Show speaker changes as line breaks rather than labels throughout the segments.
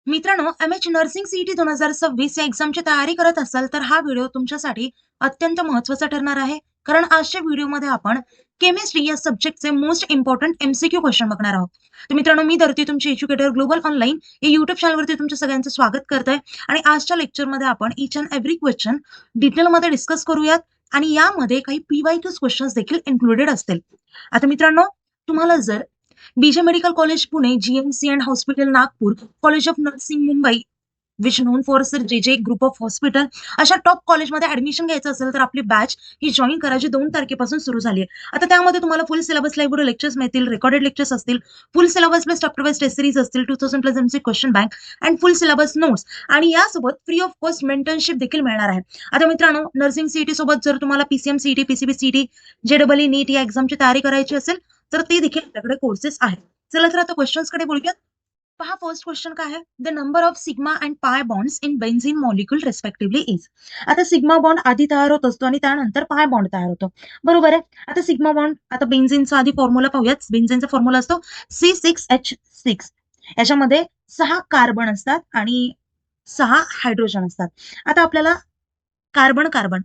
मित्रांनो, MH nursing CET 2026 या एक्झामची तयारी करत असाल तर हा व्हिडिओ तुमच्यासाठी अत्यंत महत्त्वाचा ठरणार आहे. कारण आजच्या व्हिडिओमध्ये आपण केमिस्ट्री या सब्जेक्टचे मोस्ट इम्पॉर्टंट एमसीक्यू क्वेश्चन बघणार आहोत. तर मित्रांनो, मी धरती तुमची एज्युकेटर ग्लोबल ऑनलाईन या युट्यूब चॅनलवरती तुमच्या सगळ्यांचं स्वागत करते आणि आजच्या लेक्चरमध्ये आपण ईच अँड एव्हरी क्वेश्चन डिटेलमध्ये डिस्कस करूयात आणि यामध्ये काही पीवायक्यूज क्वेश्चन्स देखील इन्क्लुडेड असतील. आता मित्रांनो, तुम्हाला जर बीजे medical college Pune, GMC and hospital Nagpur, college of nursing Mumbai which non for sir जे ग्रुप ऑफ हॉस्पिटल अशा टॉप कॉलेजमध्ये ऍडमिशन घ्यायचं असेल तर आपली बॅच ही जॉईन करायची 2 तारखेपासून सुरू झाली आहे. आता त्यामध्ये तुम्हाला full syllabus live video lectures मिळतील, रेकॉर्डेड लेक्चर्स असतील, full syllabus plus chapter wise test series असतील, 2000 plus MC question bank and full syllabus notes आणि यासोबत फ्री ऑफ कॉस्ट मेंटरशिप देखील मिळणार आहे. आता मित्रांनो, नर्सिंग सीईटी सोबत जर तुम्हाला पीसीएम सीईटी, पीसीबी सीईटी, जेडबलई नीट या एक्झामची तयारी करायची असेल तर ते देखील आपल्याकडे कोर्सेस आहेत. चला तर आता क्वेश्चन्स कडे बोलूयात. पहा, फर्स्ट क्वेश्चन काय आहे? The number of sigma and pi bonds in benzene molecule respectively is. आता सिग्मा बॉन्ड आधी तयार होत असतो आणि त्यानंतर पाय बॉन्ड तयार होतो, बरोबर आहे. आता सिग्मा बॉन्ड, आता बेन्झीनचा आधी फॉर्म्युला पाहूयात. बेन्झीनचा फॉर्म्युला असतो C6H6. याच्यामध्ये 6 कार्बन असतात आणि 6 हायड्रोजन असतात. आता आपल्याला कार्बन कार्बन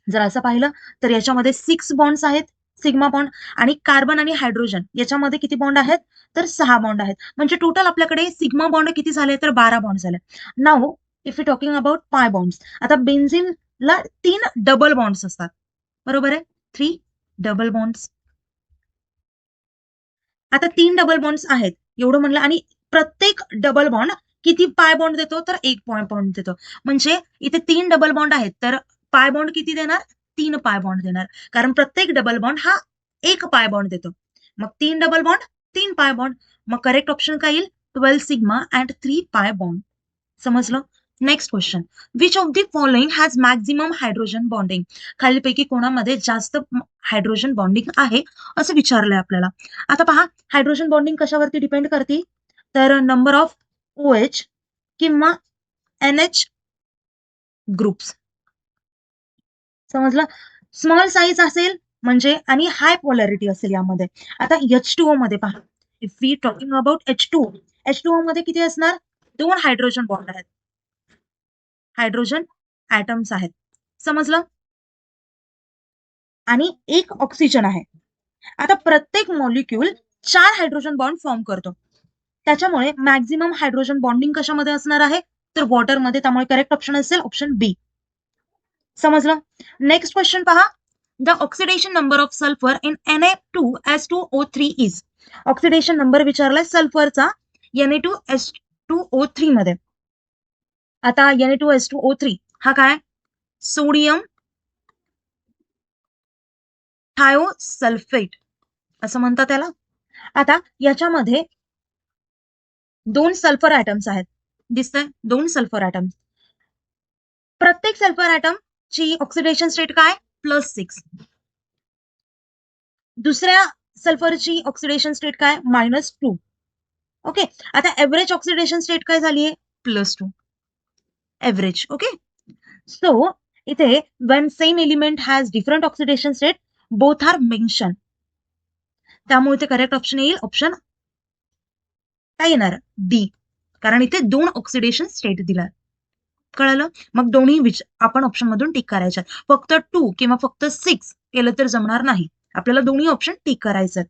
जर असं पाहिलं तर याच्यामध्ये 6 बॉन्ड्स आहेत सिग्मा बॉन्ड आणि कार्बन आणि हायड्रोजन याच्यामध्ये किती बॉन्ड आहेत तर 6 बॉन्ड आहेत. म्हणजे टोटल आपल्याकडे सिग्मा बॉन्ड किती झाले तर 12 बॉन्ड झाले. Now if you talking about पाय बॉन्ड्स, आता बेन्झीनला 3 डबल बॉन्ड्स असतात, बरोबर आहे. 3 डबल बॉन्ड्स. आता 3 डबल बॉन्ड्स आहेत एवढं म्हणलं आणि प्रत्येक डबल बॉन्ड किती पाय बॉन्ड देतो तर 1 बॉन्ड देतो. म्हणजे इथे 3 डबल बॉन्ड आहेत तर पाय बॉन्ड किती देणार 3 पाय बॉन्ड देणार, कारण प्रत्येक डबल बॉन्ड हा 1 पाय बॉन्ड देतो. मग 3 डबल बॉन्ड 3 पाय बॉन्ड. मग करेक्ट ऑप्शन काय येईल 12 सिग्मा अँड 3 पाय बॉन्ड. समजलं. Next question, which of the following has maximum hydrogen bonding. खालीलपैकी कोणामध्ये जास्त हायड्रोजन बॉन्डिंग आहे असं विचारलंय आपल्याला. आता पहा, हायड्रोजन बॉन्डिंग कशावरती डिपेंड करते तर नंबर ऑफ OH किंवा NH ग्रुप्स. समजलं. स्मॉल साईज असेल म्हणजे आणि हाय पोलॅरिटी असेल यामध्ये. आता H2O मध्ये पहा, if we talking about H2O मध्ये किती असणार 2 हायड्रोजन बॉन्ड आहेत, हायड्रोजन ऍटम्स आहेत. समजलं. आणि 1 ऑक्सिजन आहे. आता प्रत्येक मॉलिक्यूल 4 हायड्रोजन बॉन्ड फॉर्म करतो. त्याच्यामुळे मॅक्झिमम हायड्रोजन बॉन्डिंग कशामध्ये असणार आहे तर वॉटरमध्ये. त्यामुळे करेक्ट ऑप्शन असेल ऑप्शन बी. समजलं. नेक्स्ट क्वेश्चन पहा, the oxidation number of sulphur in Na2S2O3 is. Oxidation number विचारलाय सल्फरचा Na2S2O3 मध्ये. आता Na2S2O3 हा काय सोडियम थायोसल्फेट असं म्हणतात त्याला. आता याच्यामध्ये 2 सल्फर ऍटम्स आहेत, दिसतंय 2 सल्फर ऍटम्स. प्रत्येक सल्फर ऍटम ची ऑक्सिडेशन स्टेट काय +6. दुसऱ्या सल्फरची ऑक्सिडेशन स्टेट काय -2. ओके. आता एव्हरेज ऑक्सिडेशन स्टेट काय झालीये +2 एव्हरेज. ओके. सो इथे when same element has different oxidation state both are mentioned. त्यामुळे ते करेक्ट ऑप्शन येईल ऑप्शन काय येणार डी, कारण इथे 2 ऑक्सिडेशन स्टेट दिला. कळलं. मग दोन्ही आपण ऑप्शन मधून टिक करायच्यात. फक्त 2 किंवा फक्त 6 केलं तर जमणार नाही, आपल्याला दोन्ही ऑप्शन टिक करायचं.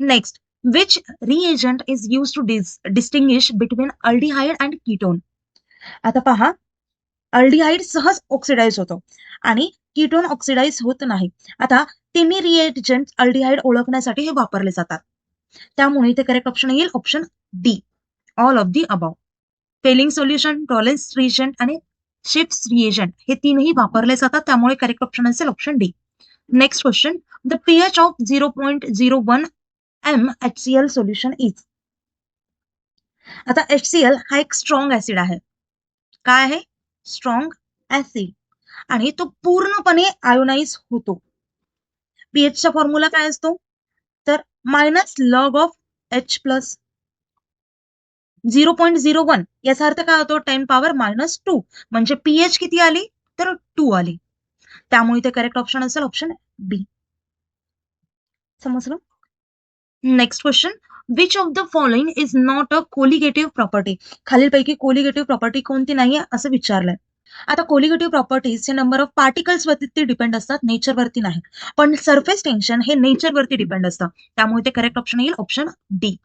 Next, which reagent is use to distinguish between aldehyde and ketone. आता पहा, अल्डिहाइड सहज ऑक्सिडाइज होतो आणि कीटोन ऑक्सिडाइज होत नाही. आता तिन्ही रिएजंट अल्डिहाइड ओळखण्यासाठी हे वापरले जातात. त्यामुळे इथे करेक्ट ऑप्शन येईल option D, all of the above. Fehling solution, Tollens reagent आणि शिफ्ट रिएजंट हे तीनही वापरले जातात. त्यामुळे करेक्ट ऑप्शन असेल option D. Next question, the pH of 0.01 MHCl solution is. आता HCl हा एक स्ट्रॉंग ऍसिड आहे. काय आहे स्ट्रॉंग ऍसिड आणि तो पूर्णपणे आयोनाइज होतो. पीएचचा फॉर्म्युला काय असतो तर -log of H+. 0.01 याचा अर्थ काय होतो 10⁻², म्हणजे पीएच किती आली तर 2 आली. त्यामुळे ते करेक्ट ऑप्शन असेल ऑप्शन बी. समजलं. Next question, which of the following is not a colligative property? खालीलपैकी कोलिगेटिव्ह प्रॉपर्टी कोणती नाहीये असं विचारलंय. आता कोलिगेटिव्ह प्रॉपर्टीज हे नंबर ऑफ पार्टिकल्स वरती ते डिपेंड असतात, नेचर वरती नाही. पण सरफेस टेन्शन हे नेचर वरती डिपेंड असतं, त्यामुळे ते करेक्ट ऑप्शन येईल option D.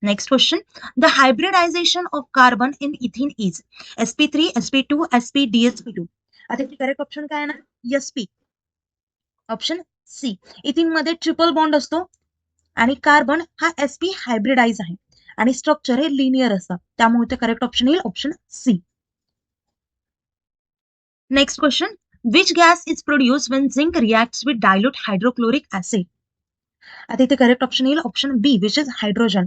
Next question, the hybridisation of carbon in इथिन is sp3, sp2, sp, dsp2. आता इथे करेक्ट ऑप्शन काय आहे ना, sp, ऑप्शन सी. इथिन मध्ये ट्रिपल बॉन्ड असतो आणि कार्बन हा sp हायब्रिडाइज आहे आणि स्ट्रक्चर हे लिनियर असतं, त्यामुळे ते करेक्ट ऑप्शन येईल option C. Next question, which gas is produce when zinc reacts with dilute hydrochloric acid? आता इथे करेक्ट ऑप्शन येईल option B, which is hydrogen.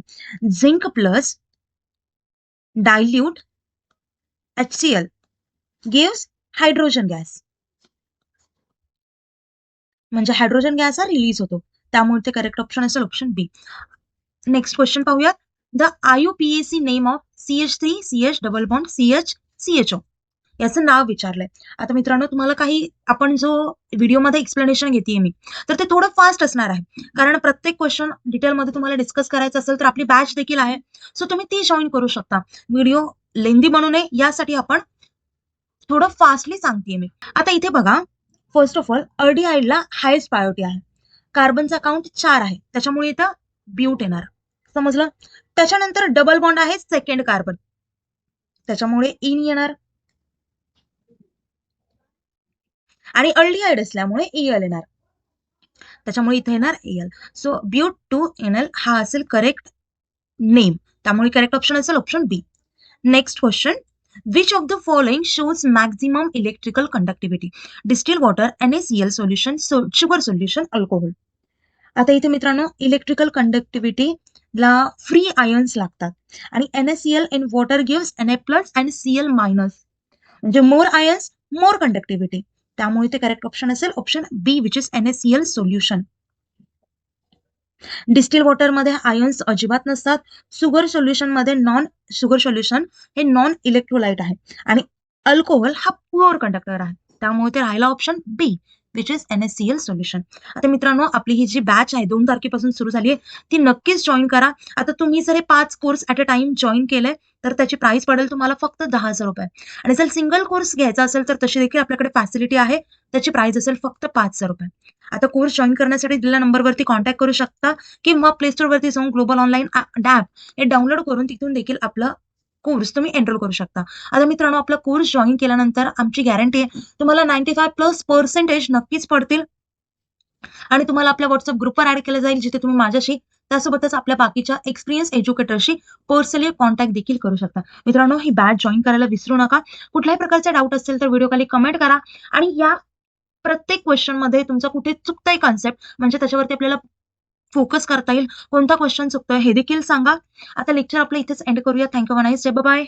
Zinc plus dilute HCl gives hydrogen gas, म्हणजे hydrogen gas हा release होतो, त्यामुळे ते correct option असेल option B. Next question पाहूयात, the IUPAC name of CH3CH double bond CH याचं नाव विचारलंय. आता मित्रांनो, तुम्हाला काही आपण जो व्हिडिओमध्ये एक्सप्लेनेशन घेते मी, तर ते थोडं फास्ट असणार आहे, कारण प्रत्येक क्वेश्चन डिटेलमध्ये तुम्हाला डिस्कस करायचं असेल तर आपली बॅच देखील आहे, सो तुम्ही ती जॉईन करू शकता. व्हिडिओ लेंदी बनू नये यासाठी आपण थोडं फास्टली सांगतेय मी. आता इथे बघा, फर्स्ट ऑफ ऑल अर्डिहाइडला हायेस्ट प्रायोरिटी आहे, कार्बनचा काउंट 4 आहे, त्याच्यामुळे इथं ब्यूट येणार, समजलं. त्याच्यानंतर डबल बॉन्ड आहे सेकंड कार्बन, त्याच्यामुळे इन येणार आणि अल्डिहाइड असल्यामुळे एल येणार, त्याच्यामुळे इथे येणार एल. सो ब्यूट 2NL हा असेल करेक्ट नेम, त्यामुळे करेक्ट ऑप्शन असेल option B. Next question, which of the following shows maximum electrical conductivity? Distil water, NaCl solution, sugar solution, alcohol. आता इथे मित्रांनो, इलेक्ट्रिकल कंडक्टिव्हिटीला फ्री आयन्स लागतात आणि NaCl in water gives Na plus आणि Cl minus, म्हणजे more ions more conductivity, त्यामुळे ते correct option असेल option B, which is NaCl solution. Distil water मध्ये आयन्स अजिबात नसतात. शुगर सोल्युशन हे नॉन इलेक्ट्रोलाइट आहे आणि अल्कोहोल हा प्युअर कंडक्टर आहे, त्यामुळे ते राहिला option B, which is NaCl solution. आता मित्रांनो, आपली ही जी बॅच आहे 2 तारखेपासून सुरू झाली आहे, ती नक्कीच जॉईन करा. आता तुम्ही जर हे 5 course at a time join केले तर त्याची प्राइस पडेल तुम्हाला फक्त 10,000 रुपये, आणि जर सिंगल कोर्स घ्यायचा असेल तर तशी देखील आपल्याकडे फॅसिलिटी आहे, त्याची प्राइस असेल फक्त 5,000 रुपये. आता कोर्स जॉईन करण्यासाठी दिलेल्या नंबरवरती कॉन्टॅक्ट करू शकता किंवा प्ले स्टोर वरती जाऊन ग्लोबल ऑनलाईन ॲप हे डाउनलोड करून तिथून देखील आपलं कोर्स तुम्ही एनरोल करू शकता. आता मित्रांनो, आपला कोर्स जॉईन केल्यानंतर आमची गॅरंटी आहे तुम्हाला 95+ % नक्कीच पडतील आणि तुम्हाला आपल्या व्हॉट्सअप ग्रुपवर ऍड केलं जाईल, जिथे तुम्ही माझ्याशी त्यासोबतच आपल्या बाकीच्या एक्सपिरियन्स एज्युकेटरशी पर्सनली कॉन्टॅक्ट देखील करू शकता. मित्रांनो, ही बॅच जॉईन करायला विसरू नका. कुठल्याही प्रकारचे डाऊट असेल तर व्हिडिओ खाली कमेंट करा आणि या प्रत्येक क्वेश्चन मध्ये तुमचा कुठे चुकताय कॉन्सेप्ट, म्हणजे त्याच्यावरती आपल्याला फोकस करता येईल, कोणता क्वेश्चन चुकतोय हे देखील सांगा. आता लेक्चर आपलं इथेच एंड करूया. Thank you, nice day, bye.